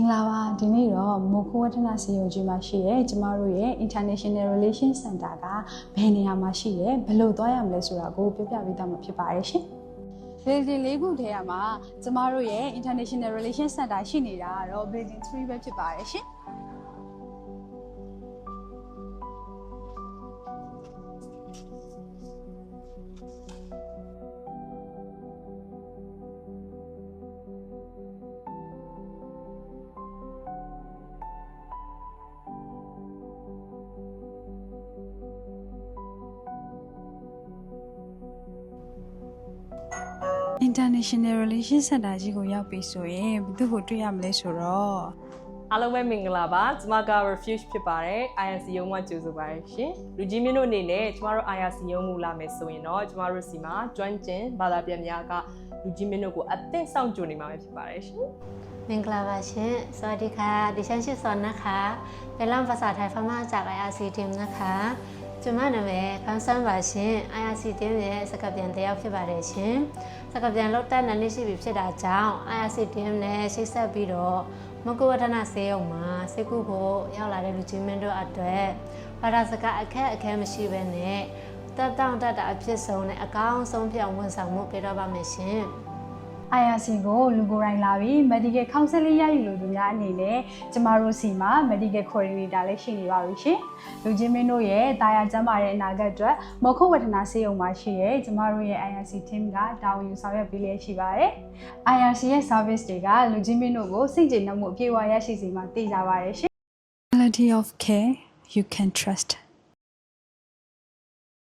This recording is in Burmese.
င်္ဂလာပါဒီနေ့တော့မိုခိုးဝฒနစေယုံကြီးမှာရှိရဲကျမတို့ရဲ့ International Relations Center ကဘယ်နေရာမှာရှိရဲဘယ်လိုသွားရမလဲဆိုတာကိုပြောပြပေးသွားမှာဖြစ်ပါတယ်ရှင်။ Building ၄ခုထဲမှာကျမတို့ရဲ့ International Relations Center ရှိနေတာကတော့ Building 3ပဲဖြစ်ပါတယ်ရှင်။ International Relations Center ကြီးကိုရောက်ပြီဆိုရင်ဘယ်သူ့ကိုတွေ့ရမလဲဆိုတော့အားလုံးပဲမင်္ဂလာပါကျမက Refuge ဖြစ်ပါတယ် IRC ရုံးမှာကြိုဆိုပါရရှင်လူကြီးမင်းတို့အနေနဲ့ကျမတို့ IRC ရုံးမူလာမယ်ဆိုရင်တော့ကျမတို့စီမှာကျွမ်းကျင်ဘာသာပြန်များကလူကြီးမင်းတို့ကိုအသင့်စောင့်ကြိုနေမှာပဲဖြစ်ပါတယ်ရှင်မင်္ဂလာပါရှင်สวัสดีค่ะดิฉันชื่อสอนนะคะเป็นล่ามภาษาไทยพม่าจาก IRC team นะคะကျမနာမည်ခန်းဆန်းပါရှင် IRC team ရဲ့စကားပြန်တယောက်ဖြစ်ပါတယ်ရှင်စကားပြန်လောက်တဲ့နှစ်ရှိပြီဖြစ်တာကြောင့် IRC team နဲ့ချိတ်ဆက်ပြီးတော့မကုဝฒနဆေးရုံမှာစိတ်ကူဖို့ရောက်လာတဲ့လူကြီးမင်းတို့အတွက်ဘာသာစကားအခက်အခဲမရှိဘဲနဲ့တက်တောင့်တတာအဖြစ်ဆုံးနဲ့အကောင်းဆုံးပြောင်းဝန်ဆောင်မှုပေးတော့ပါမယ်ရှင် IRC ကိုလူကိုယ်တိုင်လာပြီး medical counseling ရယူလို့သူများအနေနဲ့ကျမတို့စီမှာ medical coordinator လည်းရှိနေပါပြီရှင်။လူချင်းမင်းတို့ရဲ့တာယာကျန်းမာတဲ့အနာဂတ်အတွက်မိုခိုးဝฒနဆေးရုံမှာရှိရဲကျမတို့ရဲ့ IRC team ကတာဝန်ယူဆောင်ရွက်ပေးလျက်ရှိပါတယ်။ IRC ရဲ့ service တွေကလူချင်းမင်းတို့ကိုစိတ်ကျေနပ်မှုအပြည့်အဝရရှိစေမှာသိကြပါတယ်ရှင်။ Quality of care you can trust